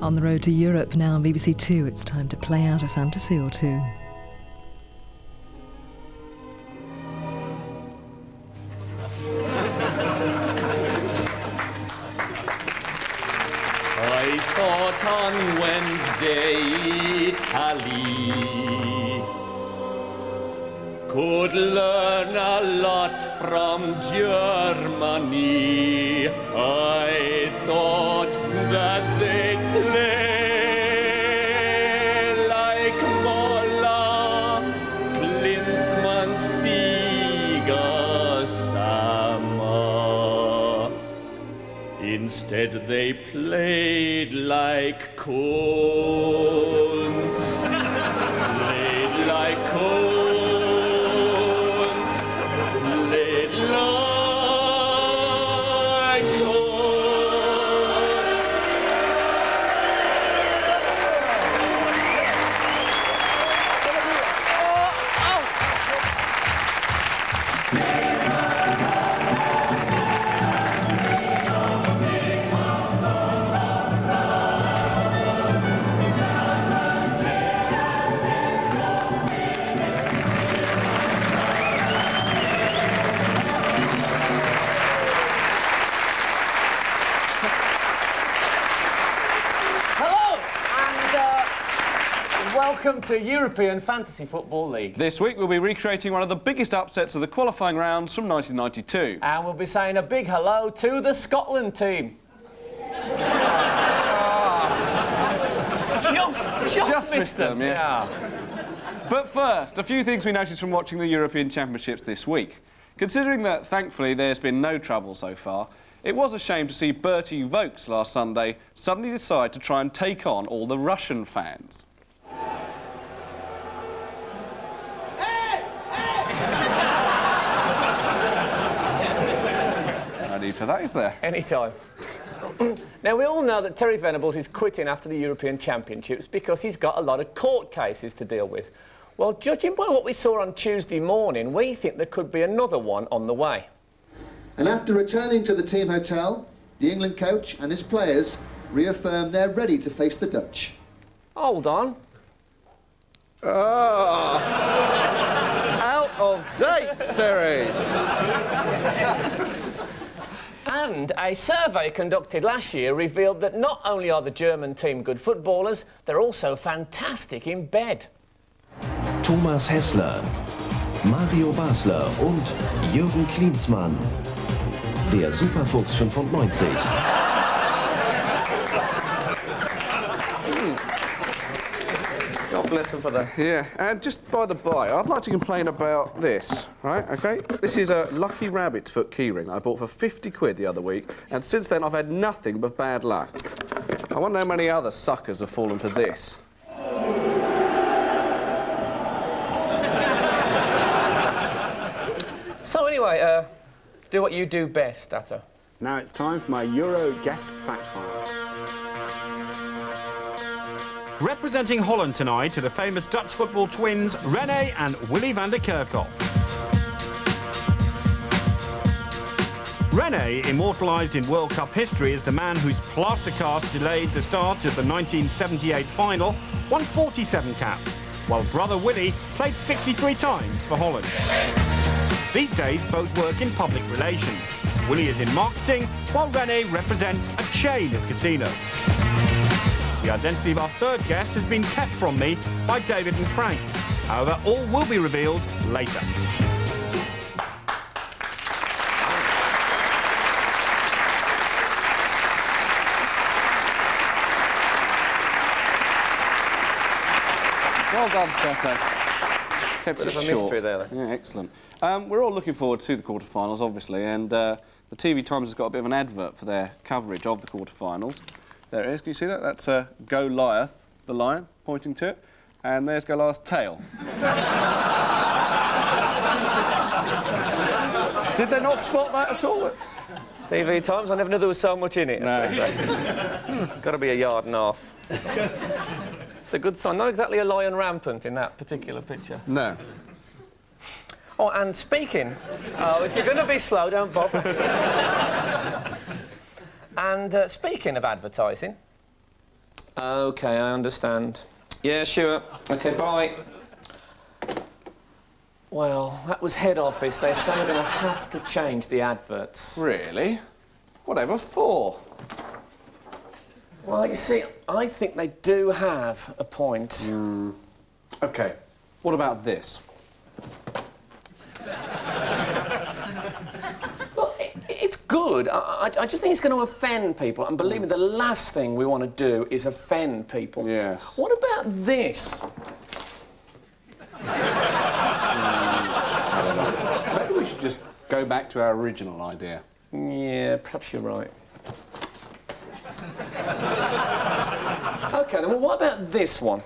On the road to Europe now on BBC Two, it's time to play out a fantasy or two. I thought on Wednesday Italy could learn a lot from Germany. I thought that they'd play like Mola, Klinsmann, Sieger, Sammer. Instead they played like Kunz, played like Kunz. Welcome to European Fantasy Football League. This week we'll be recreating one of the biggest upsets of the qualifying rounds from 1992. And we'll be saying a big hello to the Scotland team. Just missed them, yeah. But first, a few things we noticed from watching the European Championships this week. Considering that, thankfully, there's been no trouble so far, it was a shame to see Bertie Vogts last Sunday suddenly decide to try and take on all the Russian fans. No need for that, is there? Anytime. Now, we all know that Terry Venables is quitting after the European Championships because he's got a lot of court cases to deal with. Well, judging by what we saw on Tuesday morning, we think there could be another one on the way. And after returning to the team hotel, the England coach and his players reaffirmed they're ready to face the Dutch. Hold on. Out of date, Terry! And a survey conducted last year revealed that not only are the German team good footballers, they're also fantastic in bed. Thomas Hessler, Mario Basler und Jürgen Klinsmann. Der Superfuchs 95. God bless them for that. Yeah, and just by the by, I'd like to complain about this, right, OK? This is a Lucky Rabbit's Foot keyring I bought for 50 quid the other week, and since then I've had nothing but bad luck. I wonder how many other suckers have fallen for this. So anyway, do what you do best, Atto. Now it's time for my Euro guest fact file. Representing Holland tonight are the famous Dutch football twins Rene and Willy van der Kerkhof. Rene, immortalised in World Cup history as the man whose plaster cast delayed the start of the 1978 final, won 47 caps, while brother Willy played 63 times for Holland. These days, both work in public relations. Willy is in marketing, while Rene represents a chain of casinos. The identity of our third guest has been kept from me by David and Frank. However, all will be revealed later. Well done, Stefan. Kept it short. Mystery there. Yeah, excellent. We're all looking forward to the quarterfinals, obviously, and the TV Times has got a bit of an advert for their coverage of the quarterfinals. There it is. Can you see that? That's Goliath, the lion, pointing to it, and there's Goliath's tail. Did they not spot that at all? TV Times, I never knew there was so much in it. No. Got to be a yard and a half. It's a good sign. Not exactly a lion rampant in that particular picture. No. Oh, and speaking... Oh, if you're going to be slow, don't bother. And speaking of advertising, OK, I understand. Yeah, sure. OK, bye. Well, that was head office. They say we're going to have to change the adverts. Really? Whatever for? Well, you see, I think they do have a point. OK, what about this? Well, it's good. I just think it's going to offend people. And believe me, the last thing we want to do is offend people. Yes. What about this? Maybe we should just go back to our original idea. Yeah, perhaps you're right. OK, then, well, what about this one?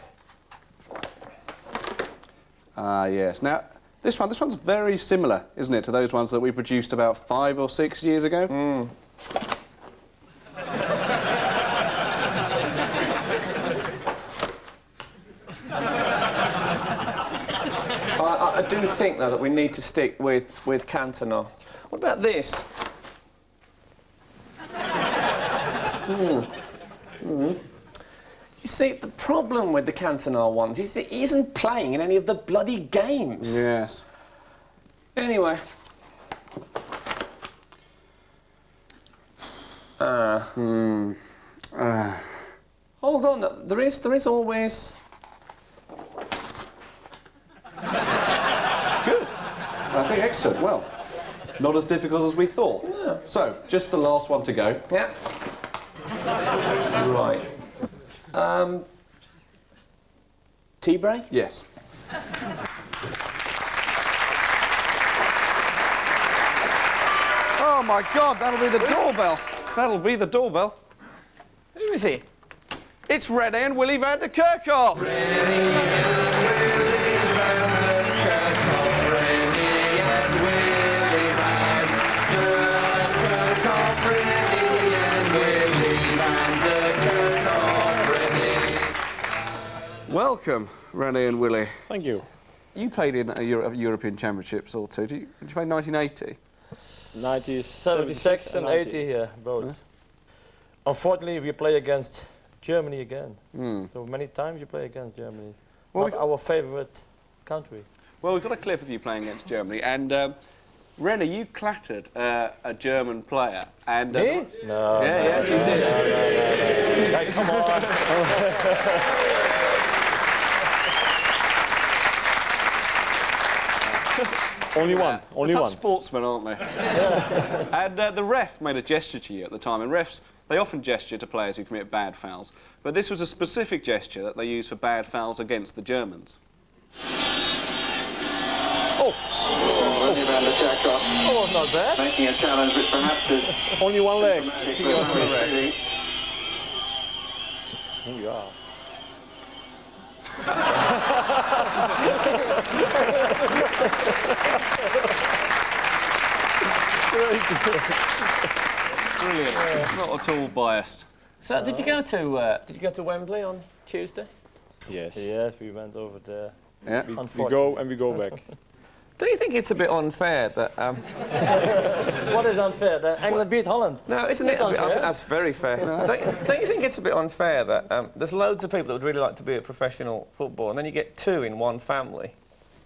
Yes. Now, this one's very similar, isn't it, to those ones that we produced about 5 or 6 years ago? I do think, though, that we need to stick with Cantona. What about this? You see, the problem with the Cantona ones is he isn't playing in any of the bloody games. Yes. Anyway. Hold on, there is always... Good. I think excellent. Well, not as difficult as we thought. Yeah. So, just the last one to go. Yeah. Right. Tea break? Yes. Oh my God, that'll be the doorbell. That'll be the doorbell. Who is he? It's Rene and Willy van der Kerkhof. Welcome, Rene and Willy. Thank you. You played in a European Championships or two. Did you play in 1980? 76 and 80 here, both. Yeah. Unfortunately, we play against Germany again. Mm. So many times you play against Germany. Well, Not our favourite country. Well, we've got a clip of you playing against Germany, and Rene, you clattered a German player. And Me? No. Yeah, you did. No. Hey, come on. Only one. Only Such one. sportsmen, aren't they? And the ref made a gesture to you at the time, and refs, they often gesture to players who commit bad fouls. But this was a specific gesture that they used for bad fouls against the Germans. Oh, not bad. Making a challenge which perhaps is Only one leg. Here you are. Brilliant. Not at all biased. So, did you go to Wembley on Tuesday? Yes. Yes, we went over there. Yeah. We go and we go back. Do you think it's a bit unfair that... What is unfair? That England beat Holland? No, isn't it? I think that's very fair. No, don't you think it's a bit unfair that there's loads of people that would really like to be a professional footballer, and then you get two in one family?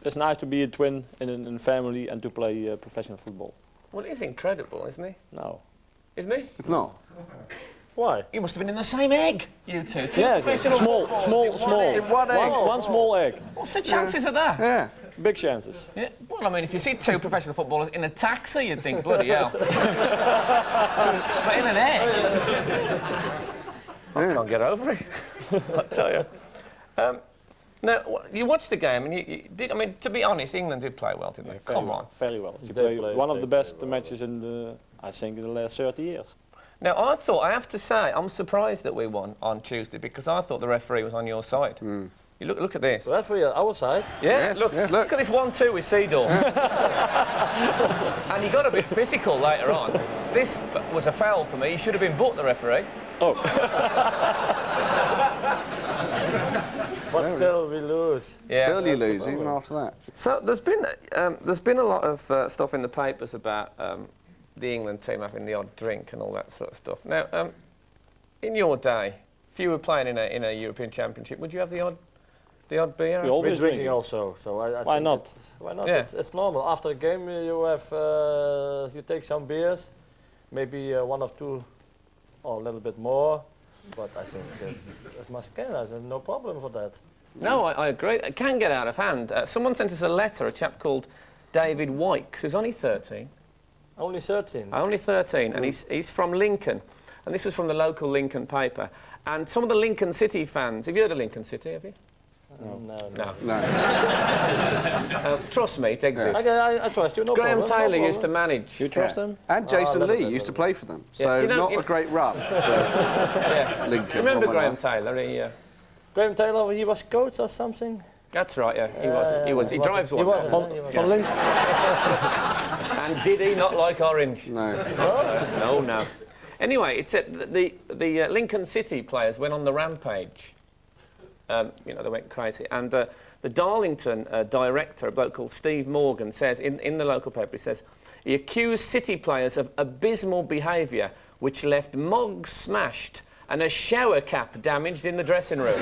It's nice to be a twin in a family and to play professional football. Well, he's incredible, isn't he? No. Isn't he? It's not. Why? You must have been in the same egg, you two. Yes, professional small. One egg. One small egg. What's the chances of that? Yeah. Big chances. Yeah. Well, I mean, if you see two professional footballers in a taxi, you'd think, bloody hell. But in an egg, I can't get over it. I tell you. Now, you watched the game, and you did. I mean, to be honest, England did play well, didn't they? Come on. Fairly well. They played one of the best matches in the, I think, in the last 30 years. Now, I have to say, I'm surprised that we won on Tuesday because I thought the referee was on your side. Mm. You look at this. The referee on our side? Yeah, Yes, look at this 1-2 with Seedorf. And he got a bit physical later on. This was a foul for me. He should have been booked, the referee. Oh. But still, we lose. Yeah. Still you lose, even after that. So there's been a lot of stuff in the papers about the England team having the odd drink and all that sort of stuff. Now, in your day, If you were playing in a European Championship, would you have the odd beer? We always We're drinking drink. also, so I Why think not? Why not? Yeah. It's normal. After a game, you have you take some beers, maybe one or two, or a little bit more. But I think it must get. There's no problem for that. No, I agree. It can get out of hand. Someone sent us a letter, a chap called David Wykes, who's only 13. Only 13. Only 13, and he's from Lincoln. And this was from the local Lincoln paper. And some of the Lincoln City fans, have you heard of Lincoln City, have you? No. Trust me, it exists. Okay, I trust you. No Graham problem, Taylor no used to manage. You trust them? And Jason little Lee bit, used to little play for them, Yeah, so you know- not you- a great run for Lincoln. Remember one way or Graham another. Taylor? Graham Taylor, he was coach or something. That's right, yeah. He was. He drives one. He was. now. He was. Van Link? And did he not like orange? No. No. Anyway, it's the Lincoln City players went on the rampage. They went crazy. And the Darlington director, a bloke called Steve Morgan, says in the local paper, he says, he accused City players of abysmal behaviour, which left mugs smashed and a shower cap damaged in the dressing room.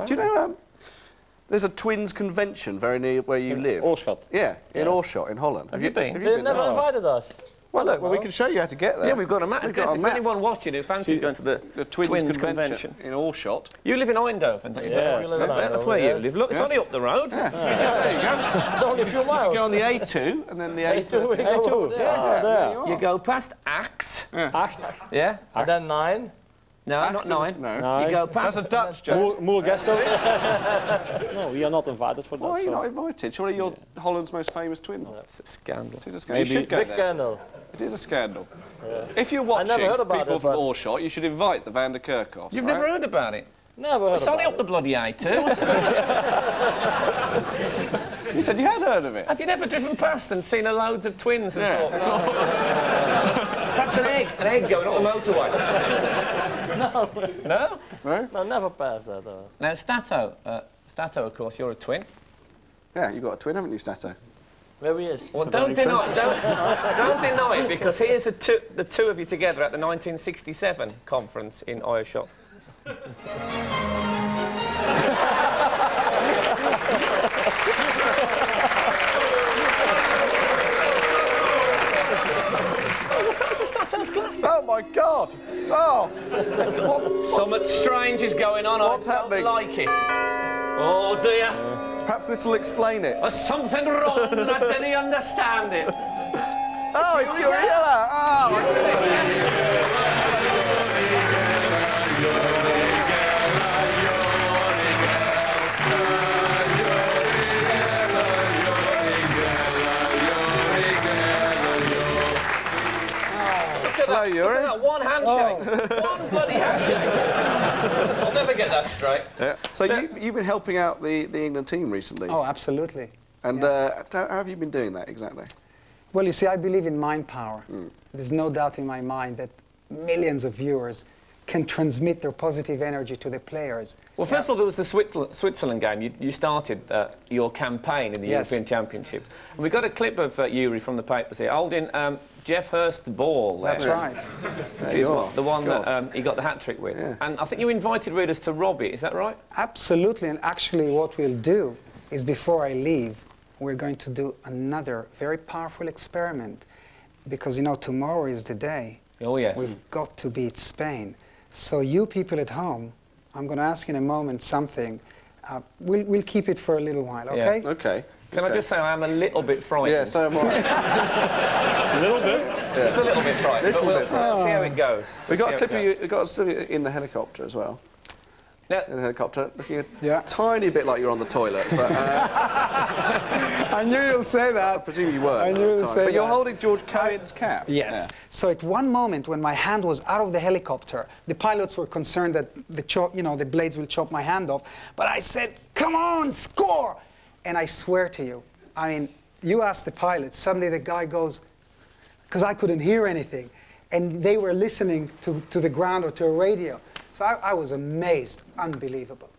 Do you know, there's a twins convention very near where you live? Oorschot. Yeah, in Oorschot, in Holland. Have you been? They never invited us. Well, look, we can show you how to get there. Yeah, we've got a map. We've got a If map. anyone watching who fancies going to The twins convention in Oorschot. You live in Eindhoven, don't you? Yeah, we live in That's Eindhoven, where you yes. live. Look, it's only up the road. There you go. It's only a few miles. Go on the A2 and then the A2, we A2. go over there. Ah, there. You go past Acht. Yeah? And then 9. No, not 9. No. You go past... That's a Dutch joke. Moergestel? No, we are not invited for that. Why are you so- not invited? Surely you're Holland's most famous twin. That's a scandal. It is a scandal. You should go Big there. scandal. It is a scandal. If you're watching never heard about people it, from but- Oorschot, you should invite the Van der Kerkhoff. You've never heard about it? Never heard It's only about up the bloody A2. You said you had heard of it. Have you never driven past and seen a loads of twins and Yeah. thought, perhaps an egg going up the motorway? No? it. No, never passed that. Now, Stato, of course, you're a twin. Yeah, you've got a twin, haven't you, Stato? Where he is? Well, don't deny it, because here's the two of you together at the 1967 conference in Oorschot. What's happened to Stato's glasses? Oh my God! Oh, Something strange is going on. What's I don't happening? like it. Oh dear. perhaps this will explain it. There's something wrong and I didn't understand it. Oh, it's Uriella! Hello, Yuri. Look at that, one handshake. One bloody handshake. I'll never get that straight. Yeah. So you've been helping out the England team recently. Oh, absolutely. And how have you been doing that exactly? Well, you see, I believe in mind power. There's no doubt in my mind that millions of viewers can transmit their positive energy to the players. Well, first of all, there was the Switzerland game. You started your campaign in the European Championships. And we got a clip of Yuri from the papers here holding Jeff Hurst's ball. That's right. Which is the one that he got the hat-trick with. Yeah. And I think you invited readers to rob it, is that right? Absolutely, and actually what we'll do is before I leave, we're going to do another very powerful experiment because, you know, tomorrow is the day. Oh, yeah. We've got to beat Spain. So you people at home, I'm going to ask in a moment something. We'll keep it for a little while, okay? Yeah. Okay. Can I just say I am a little bit frightened? Yeah, so am I. A little bit? Yeah. Just a little bit frightened, but we'll see how it goes. We got a clip of you, we got a study in the helicopter as well. Yeah. In the helicopter, looking a tiny bit like you're on the toilet, but... I knew you'll say that. I presume you were. I knew you'll say that. But you're holding George Cohen's cap. Yes. Yeah. So at one moment when my hand was out of the helicopter, the pilots were concerned that the blades will chop my hand off. But I said, "Come on, score!" And I swear to you, I mean, you ask the pilots. Suddenly the guy goes, because I couldn't hear anything, and they were listening to the ground or to a radio. So I was amazed, unbelievable.